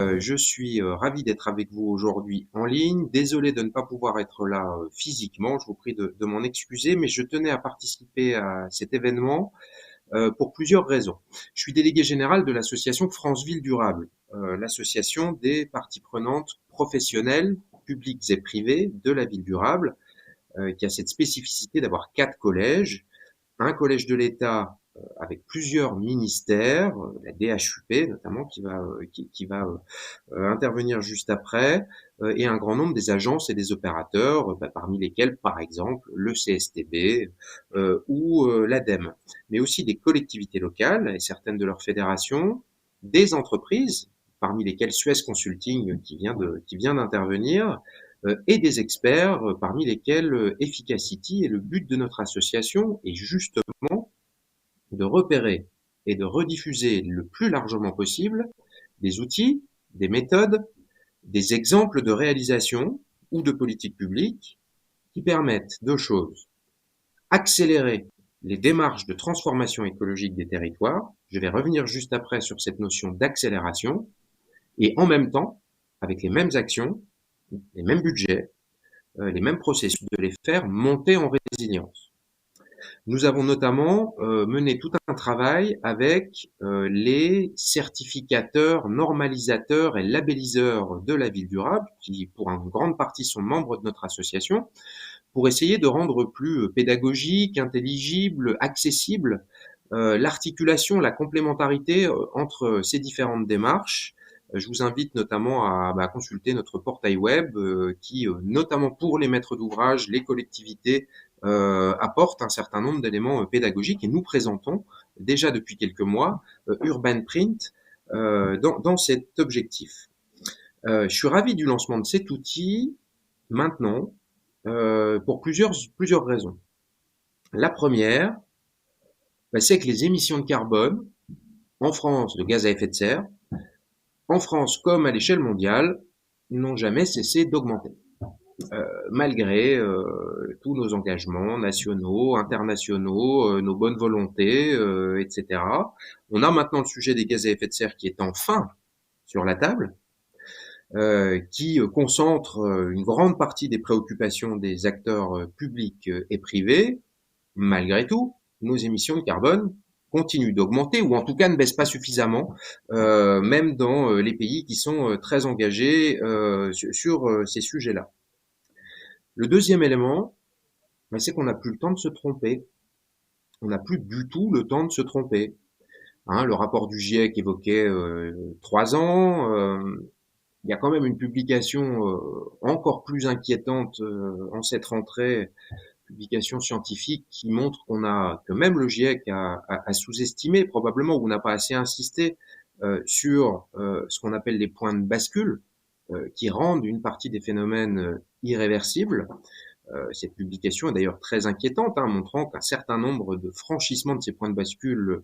Je suis ravi d'être avec vous aujourd'hui en ligne. Désolé de ne pas pouvoir être là physiquement. Je vous prie de m'en excuser, mais je tenais à participer à cet événement pour plusieurs raisons. Je suis délégué général de l'association France Ville Durable, l'association des parties prenantes professionnelles, publiques et privées de la ville durable, qui a cette spécificité d'avoir 4 collèges, un collège de l'État avec plusieurs ministères, la DHUP notamment qui va intervenir juste après, et un grand nombre des agences et des opérateurs, parmi lesquels par exemple le CSTB ou l'ADEME, mais aussi des collectivités locales et certaines de leurs fédérations, des entreprises, parmi lesquelles Suez Consulting qui vient d'intervenir, et des experts, parmi lesquels Efficacity. Et le but de notre association est justement de repérer et de rediffuser le plus largement possible des outils, des méthodes, des exemples de réalisation ou de politique publique qui permettent 2 choses. Accélérer les démarches de transformation écologique des territoires. Je vais revenir juste après sur cette notion d'accélération. Et en même temps, avec les mêmes actions, les mêmes budgets, les mêmes processus, de les faire monter en résilience. Nous avons notamment mené tout un travail avec les certificateurs, normalisateurs et labelliseurs de la ville durable, qui pour une grande partie sont membres de notre association, pour essayer de rendre plus pédagogique, intelligible, accessible l'articulation, la complémentarité entre ces différentes démarches. Je vous invite notamment à consulter notre portail web qui, notamment pour les maîtres d'ouvrage, les collectivités, apporte un certain nombre d'éléments pédagogiques, et nous présentons déjà depuis quelques mois Urban Print dans cet objectif. Je suis ravi du lancement de cet outil maintenant pour plusieurs raisons. La première, c'est que les émissions de carbone en France, de gaz à effet de serre, en France comme à l'échelle mondiale, n'ont jamais cessé d'augmenter. Malgré tous nos engagements nationaux, internationaux, nos bonnes volontés, etc. On a maintenant le sujet des gaz à effet de serre qui est enfin sur la table, qui concentre une grande partie des préoccupations des acteurs publics et privés. Malgré tout, nos émissions de carbone continuent d'augmenter, ou en tout cas ne baissent pas suffisamment, même dans les pays qui sont très engagés sur ces sujets-là. Le deuxième élément, c'est qu'on n'a plus le temps de se tromper. On n'a plus du tout le temps de se tromper. Le rapport du GIEC évoquait 3 ans. Il y a quand même une publication encore plus inquiétante en cette rentrée, publication scientifique qui montre que même le GIEC a sous-estimé probablement, ou n'a pas assez insisté sur ce qu'on appelle les points de bascule, qui rendent une partie des phénomènes irréversibles. Cette publication est d'ailleurs très inquiétante, montrant qu'un certain nombre de franchissements de ces points de bascule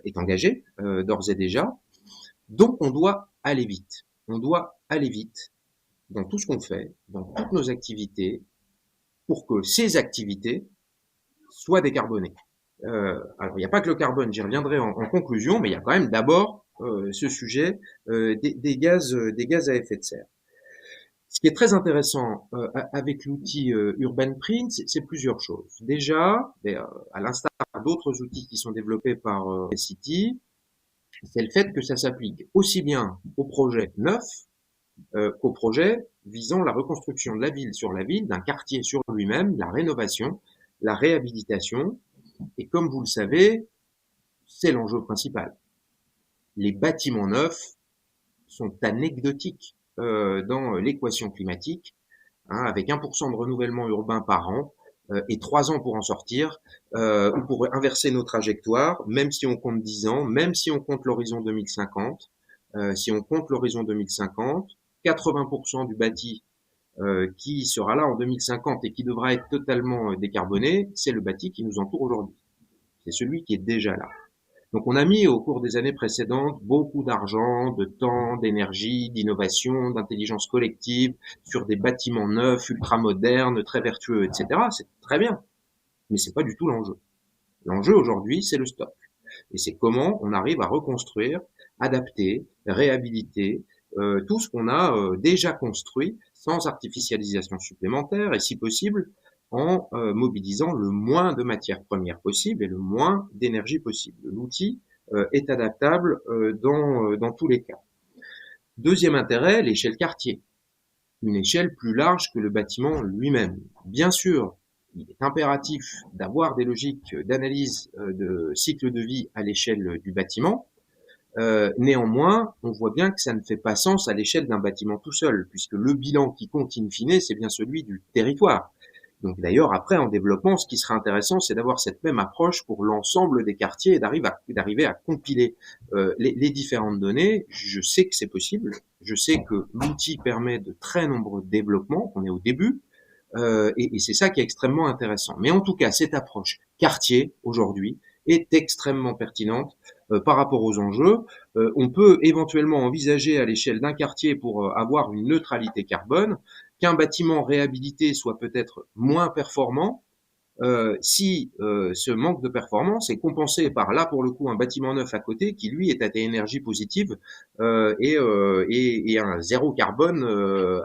est engagé d'ores et déjà. Donc on doit aller vite. On doit aller vite dans tout ce qu'on fait, dans toutes nos activités, pour que ces activités soient décarbonées. Alors il n'y a pas que le carbone, j'y reviendrai en conclusion, mais il y a quand même d'abord ce sujet des gaz à effet de serre. Ce qui est très intéressant avec l'outil Urban Print, c'est plusieurs choses. Déjà, à l'instar d'autres outils qui sont développés par City, c'est le fait que ça s'applique aussi bien aux projets neufs qu'aux projets visant la reconstruction de la ville sur la ville, d'un quartier sur lui-même, la rénovation, la réhabilitation. Et comme vous le savez, c'est l'enjeu principal. Les bâtiments neufs sont anecdotiques dans l'équation climatique, avec 1% de renouvellement urbain par an et 3 ans pour en sortir, ou pour inverser nos trajectoires, même si on compte 10 ans, même si on compte l'horizon 2050. Si on compte l'horizon 2050, 80% du bâti qui sera là en 2050 et qui devra être totalement décarboné, c'est le bâti qui nous entoure aujourd'hui. C'est celui qui est déjà là. Donc on a mis au cours des années précédentes beaucoup d'argent, de temps, d'énergie, d'innovation, d'intelligence collective sur des bâtiments neufs, ultra-modernes, très vertueux, etc. C'est très bien, mais c'est pas du tout l'enjeu. L'enjeu aujourd'hui, c'est le stock. Et c'est comment on arrive à reconstruire, adapter, réhabiliter tout ce qu'on a déjà construit sans artificialisation supplémentaire et si possible en mobilisant le moins de matières premières possible et le moins d'énergie possible. L'outil est adaptable dans tous les cas. Deuxième intérêt, l'échelle quartier. Une échelle plus large que le bâtiment lui-même. Bien sûr, il est impératif d'avoir des logiques d'analyse de cycle de vie à l'échelle du bâtiment. Néanmoins, on voit bien que ça ne fait pas sens à l'échelle d'un bâtiment tout seul, puisque le bilan qui compte in fine, c'est bien celui du territoire. Donc d'ailleurs, après, en développement, ce qui serait intéressant, c'est d'avoir cette même approche pour l'ensemble des quartiers et d'arriver à compiler les différentes données. Je sais que c'est possible. Je sais que l'outil permet de très nombreux développements. On est au début. Et c'est ça qui est extrêmement intéressant. Mais en tout cas, cette approche quartier, aujourd'hui, est extrêmement pertinente par rapport aux enjeux. On peut éventuellement envisager à l'échelle d'un quartier pour avoir une neutralité carbone, qu'un bâtiment réhabilité soit peut-être moins performant si ce manque de performance est compensé par là pour le coup un bâtiment neuf à côté qui lui est à énergie positive et un zéro carbone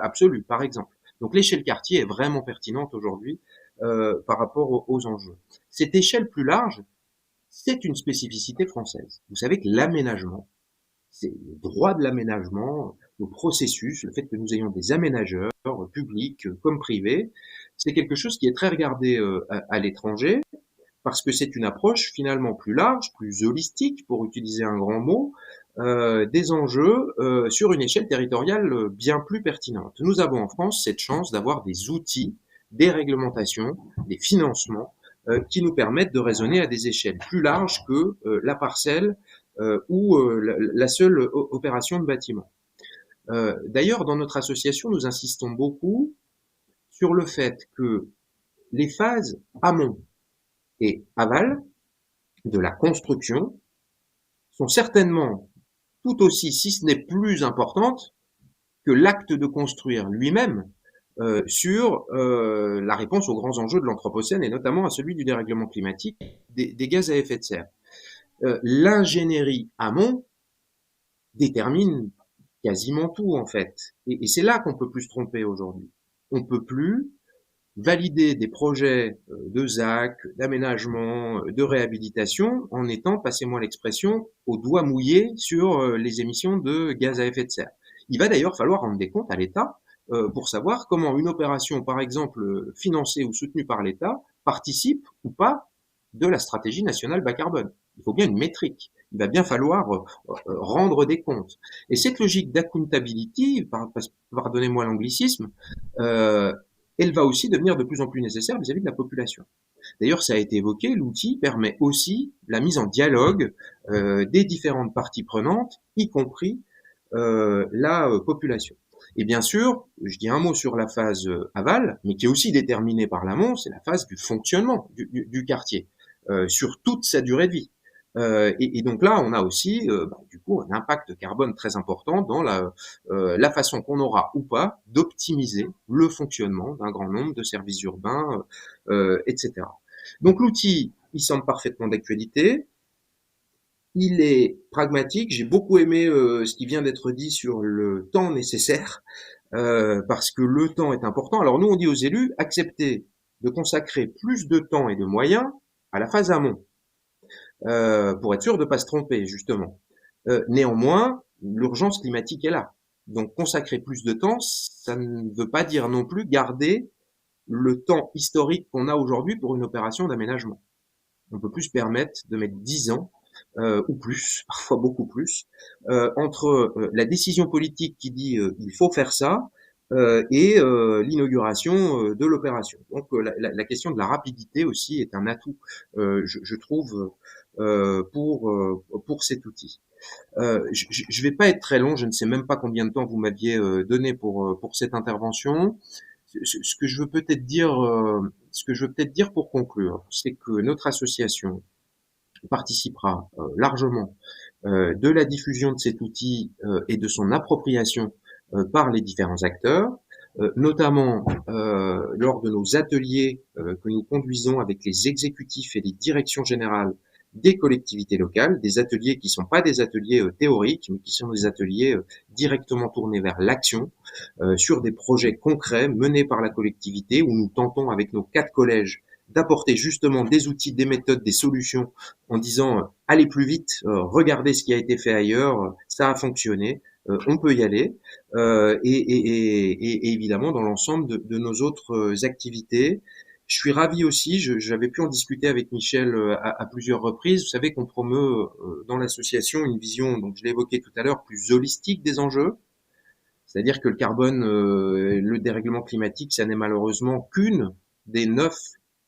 absolu par exemple. Donc l'échelle quartier est vraiment pertinente aujourd'hui par rapport aux enjeux. Cette échelle plus large, c'est une spécificité française. Vous savez que l'aménagement, c'est le droit de l'aménagement, le processus, le fait que nous ayons des aménageurs, publics comme privés, c'est quelque chose qui est très regardé à l'étranger, parce que c'est une approche finalement plus large, plus holistique, pour utiliser un grand mot, des enjeux sur une échelle territoriale bien plus pertinente. Nous avons en France cette chance d'avoir des outils, des réglementations, des financements qui nous permettent de raisonner à des échelles plus larges que la parcelle ou la seule opération de bâtiment. D'ailleurs, dans notre association, nous insistons beaucoup sur le fait que les phases amont et aval de la construction sont certainement tout aussi, si ce n'est plus importantes, que l'acte de construire lui-même sur la réponse aux grands enjeux de l'Anthropocène et notamment à celui du dérèglement climatique, des gaz à effet de serre. L'ingénierie amont détermine quasiment tout en fait. Et c'est là qu'on peut plus se tromper aujourd'hui. On peut plus valider des projets de ZAC, d'aménagement, de réhabilitation en étant, passez-moi l'expression, au doigt mouillé sur les émissions de gaz à effet de serre. Il va d'ailleurs falloir rendre des comptes à l'État pour savoir comment une opération, par exemple, financée ou soutenue par l'État, participe ou pas de la stratégie nationale bas carbone. Il faut bien une métrique. Il va bien falloir rendre des comptes. Et cette logique d'accountability, pardonnez-moi l'anglicisme, elle va aussi devenir de plus en plus nécessaire vis-à-vis de la population. D'ailleurs, ça a été évoqué, l'outil permet aussi la mise en dialogue des différentes parties prenantes, y compris la population. Et bien sûr, je dis un mot sur la phase aval, mais qui est aussi déterminée par l'amont, c'est la phase du fonctionnement du quartier, sur toute sa durée de vie. Et donc là, on a aussi du coup un impact carbone très important dans la façon qu'on aura ou pas d'optimiser le fonctionnement d'un grand nombre de services urbains, etc. Donc l'outil, il semble parfaitement d'actualité. Il est pragmatique. J'ai beaucoup aimé ce qui vient d'être dit sur le temps nécessaire, parce que le temps est important. Alors nous, on dit aux élus, acceptez de consacrer plus de temps et de moyens à la phase amont, pour être sûr de ne pas se tromper, justement. Néanmoins, l'urgence climatique est là. Donc consacrer plus de temps, ça ne veut pas dire non plus garder le temps historique qu'on a aujourd'hui pour une opération d'aménagement. On peut plus se permettre de mettre 10 ans ou plus, parfois beaucoup plus, entre la décision politique qui dit il faut faire ça et l'inauguration de l'opération. Donc la question de la rapidité aussi est un atout, je trouve, pour cet outil. Je vais pas être très long, je ne sais même pas combien de temps vous m'aviez donné pour cette intervention. Ce que je veux peut-être dire, pour conclure, c'est que notre association participera largement de la diffusion de cet outil et de son appropriation par les différents acteurs, notamment lors de nos ateliers que nous conduisons avec les exécutifs et les directions générales des collectivités locales, des ateliers qui ne sont pas des ateliers théoriques, mais qui sont des ateliers directement tournés vers l'action, sur des projets concrets menés par la collectivité, où nous tentons avec nos 4 collèges d'apporter justement des outils, des méthodes, des solutions, en disant allez plus vite, regardez ce qui a été fait ailleurs, ça a fonctionné, on peut y aller, et évidemment dans l'ensemble de nos autres activités. Je suis ravi aussi, j'avais pu en discuter avec Michel à plusieurs reprises. Vous savez qu'on promeut dans l'association une vision, donc je l'ai évoqué tout à l'heure, plus holistique des enjeux. C'est-à-dire que le carbone, le dérèglement climatique, ça n'est malheureusement qu'une des 9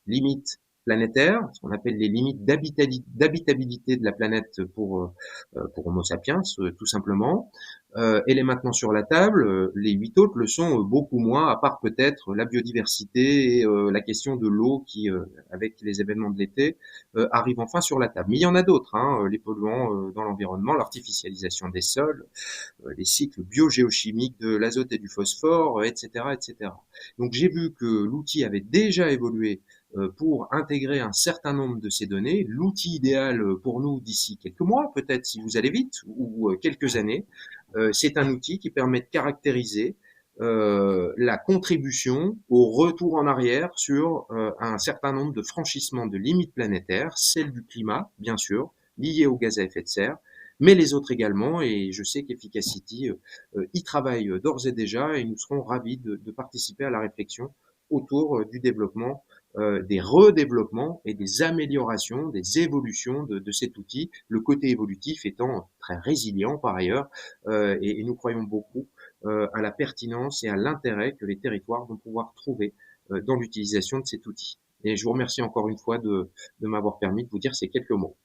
limites planétaires, ce qu'on appelle les limites d'habitabilité de la planète pour Homo sapiens, tout simplement. Elle est maintenant sur la table. Les 8 autres le sont beaucoup moins, à part peut-être la biodiversité et la question de l'eau qui, avec les événements de l'été, arrive enfin sur la table. Mais il y en a d'autres, hein, les polluants dans l'environnement, l'artificialisation des sols, les cycles biogéochimiques de l'azote et du phosphore, etc., etc. Donc j'ai vu que l'outil avait déjà évolué pour intégrer un certain nombre de ces données. L'outil idéal pour nous d'ici quelques mois, peut-être si vous allez vite, ou quelques années, c'est un outil qui permet de caractériser la contribution au retour en arrière sur un certain nombre de franchissements de limites planétaires, celles du climat, bien sûr, liées aux gaz à effet de serre, mais les autres également, et je sais qu'Efficacity y travaille d'ores et déjà, et nous serons ravis de participer à la réflexion autour du développement, des redéveloppements et des améliorations, des évolutions de cet outil, le côté évolutif étant très résilient par ailleurs, et nous croyons beaucoup à la pertinence et à l'intérêt que les territoires vont pouvoir trouver dans l'utilisation de cet outil. Et je vous remercie encore une fois de m'avoir permis de vous dire ces quelques mots.